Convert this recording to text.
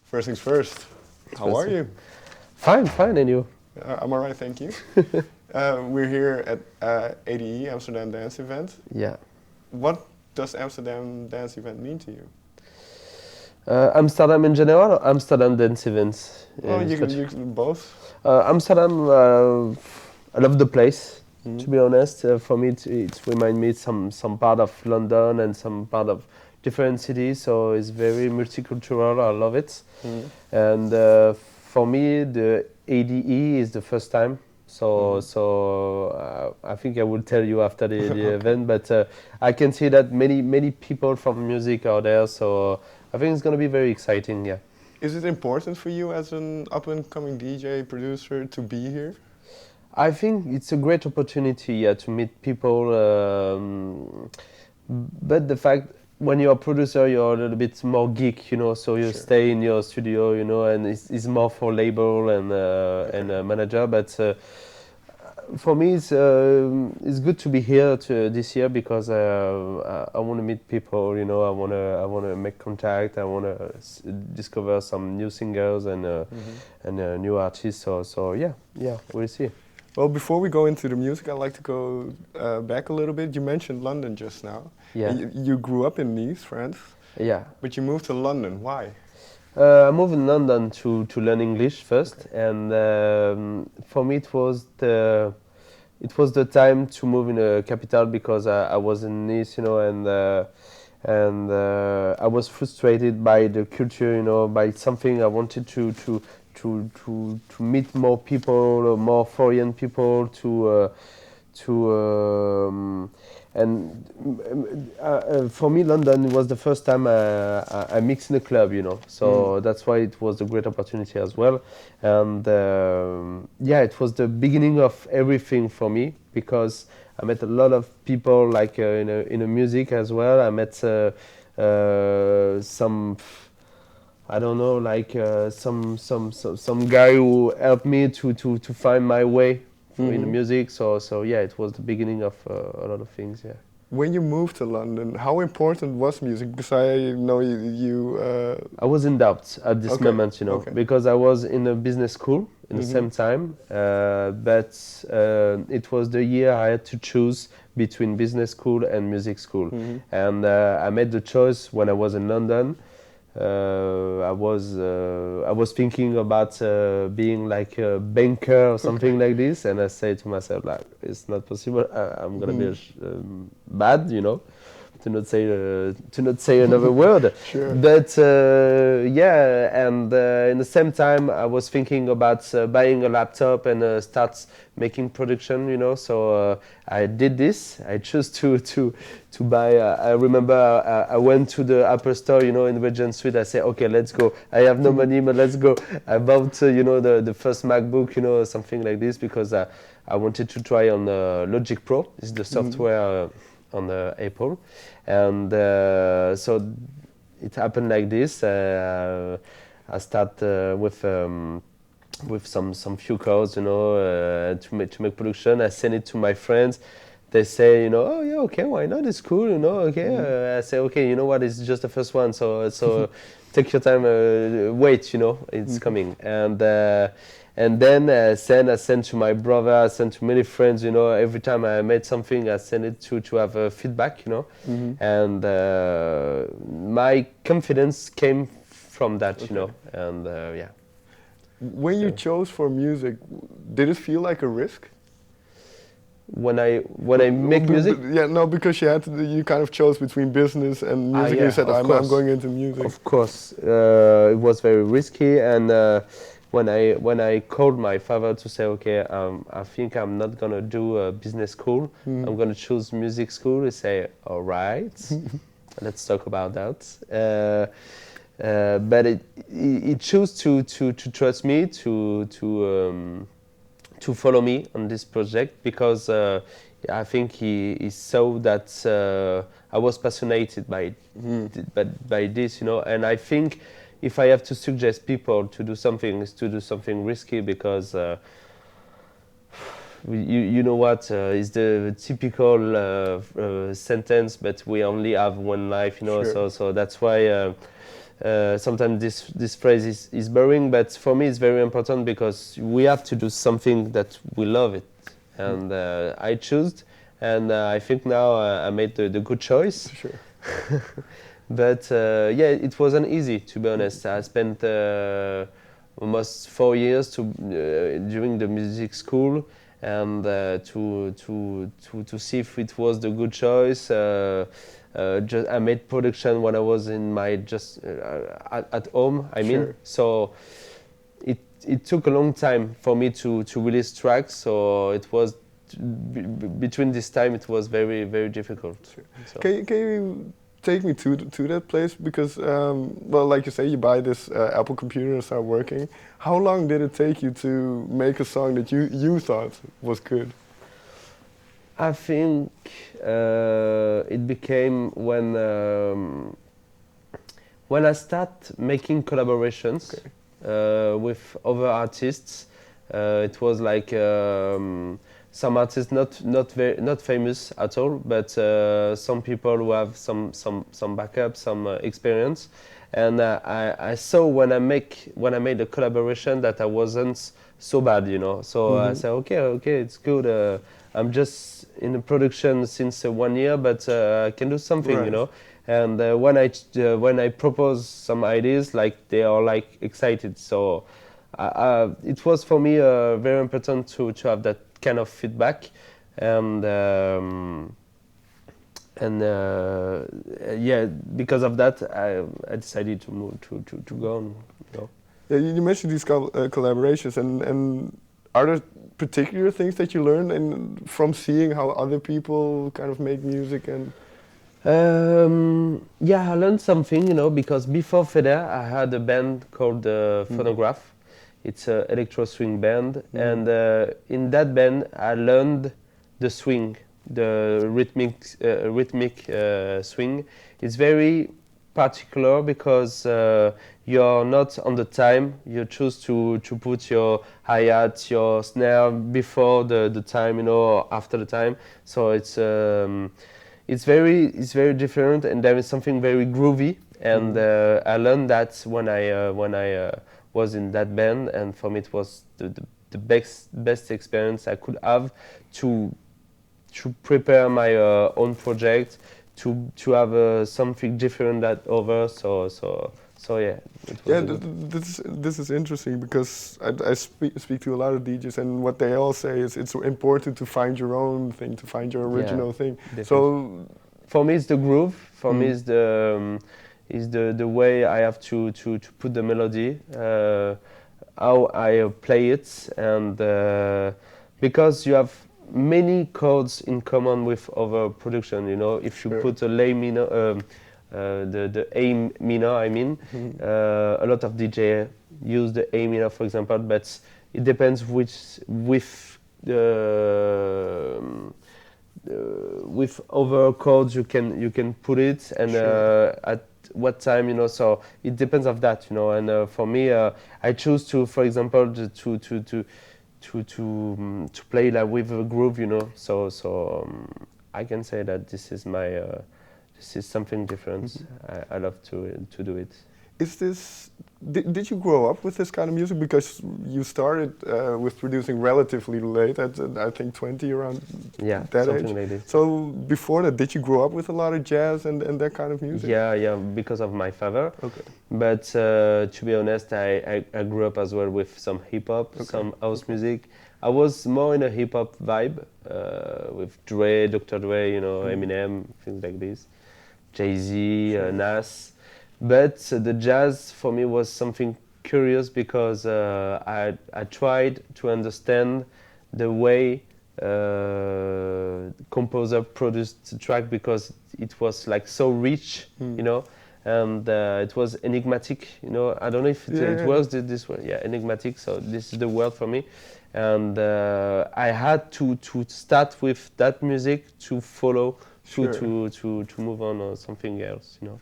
First things first. How are you? Fine, fine, and you? I'm all right, thank you. We're here at ADE, Amsterdam Dance Event. Yeah. What does Amsterdam Dance Event mean to you? Amsterdam in general or Amsterdam dance events? Oh, you can both. Amsterdam, I love the place, Mhm. to be honest. For me, it reminds me some part of London and some part of different cities, so it's very multicultural, I love it. Mhm. And for me, the ADE is the first time. I think I will tell you after the Okay. event, but I can see that many people from music are there, so I think it's going to be very exciting, yeah. Is it important for you as an up-and-coming DJ producer to be here? I think it's a great opportunity, yeah, to meet people, but the fact when you're a producer, you're a little bit more geek, so you Sure. stay in your studio, and it's more for label and manager, but for me, it's good to be here this year because I want to meet people. I want to make contact. I want to discover some new singers and new artists. So yeah, we'll see. Well, before we go into the music, I'd like to go back a little bit. You mentioned London just now. Yeah. You grew up in Nice, France, Yeah. but you moved to London. Why? I moved in London to learn English first, and for me it was the time to move in a capital because I was in Nice, and I was frustrated by the culture, by something I wanted to meet more people, more foreign people, for me, London was the first time I mixed in a club, so that's why it was a great opportunity as well. And it was the beginning of everything for me because I met a lot of people like in the music as well. I met some, I don't know, like some guy who helped me to find my way in the music. So yeah, it was the beginning of a lot of things. Yeah. When you moved to London, how important was music? Because I know you I was in doubt at this Okay, moment, okay. because I was in a business school in the same time, but it was the year I had to choose between business school and music school, and I made the choice when I was in London. I was thinking about being like a banker or something like this, and I said to myself, like, it's not possible. I'm gonna be bad, to not say another word. Sure. But and in the same time, I was thinking about buying a laptop and start making production. So I did this. I chose to buy. I remember I went to the Apple Store, in Regent Street. I said, okay, let's go. I have no money, but let's go. I bought, the first MacBook, something like this, because I wanted to try on Logic Pro. It's the software on Apple, and so it happened like this. I start with some few codes, to make production. I send it to my friends. They say, oh yeah, okay, why not? It's cool, okay. I say, okay, you know what? It's just the first one, so take your time. Wait, it's coming. And then I send to my brother. I send to many friends. Every time I made something, I send it to have feedback. And my confidence came from that. And yeah. When you chose for music, did it feel like a risk? When I make music? Yeah, no, because you kind of chose between business and music. Yeah, You said, I'm going into music. Of course, it was very risky, and when I called my father to say, okay, I think I'm not gonna do a business school. I'm gonna choose music school. He say, all right, let's talk about that. But he chose to trust me to follow me on this project because I think he saw that I was passionate by this, and I think if I have to suggest people to do something, is to do something risky because you know what is the typical sentence, but we only have one life, Sure. so that's why sometimes this phrase is boring, but for me it's very important because we have to do something that we love it, and I chose, and I think now I made the good choice. Sure. But yeah, it wasn't easy, to be honest. I spent almost 4 years during the music school, and to see if it was the good choice. I made production when I was in my at home. I mean, so it took a long time for me to release tracks. So it was between this time it was very, very difficult. Sure. So. Can you take me to that place? Because well, like you say, you buy this Apple computer and start working. How long did it take you to make a song that you thought was good? I think it became when I start making collaborations with other artists. It was like some artists not famous at all, but some people who have some backup, some experience. And I saw when I made a collaboration that I wasn't so bad, you know. So I said, okay, it's good. I'm just in the production since 1 year, but I can do something, you know. And when I propose some ideas, like they are like excited. So it was for me very important to have that kind of feedback, and yeah, because of that, I decided to move to go on. You know. Yeah, you mentioned these collaborations, and are there particular things that you learned from seeing how other people kind of make music and? Yeah, I learned something, you know, because before Feder, I had a band called Phonograph. It's an electro-swing band, and in that band, I learned the swing, the rhythmic swing. It's very particular because you're not on the time. You choose to put your hi-hat, your snare before the time, you know, or after the time. So it's very different, and there is something very groovy. And I learned that when I was in that band, and for me it was the best experience I could have to prepare my own project, to have something different that over. So yeah. Yeah, this is interesting because I speak to a lot of DJs, and what they all say is it's important to find your own thing, to find your original thing. Definitely. So for me, it's the groove. For me, it's the way I have to put the melody, how I play it, and because you have many chords in common with other production. You know, if you put a lay minor. The A minor, I mean, a lot of DJ use the A minor, for example, but it depends with other chords you can put it, and at what time, you know. So it depends of that, you know. And for me, I choose to, for example, to play like with a groove, you know. So I can say that this is my. This is something different. I love to do it. Is this? Did you grow up with this kind of music? Because you started with producing relatively late, at I think 20, around that age. Like this. So before that, did you grow up with a lot of jazz and that kind of music? Yeah, because of my father. Okay. But to be honest, I grew up as well with some hip hop, some house music. I was more in a hip hop vibe with Dre, Dr. Dre, you know, Eminem, things like this. Jay-Z, Nas, but the jazz for me was something curious because I tried to understand the way composer produced the track, because it was like so rich, you know, and it was enigmatic, you know. I don't know if it was this way, enigmatic. So this is the word for me, and I had to start with that music to follow. To move on or something else, you know.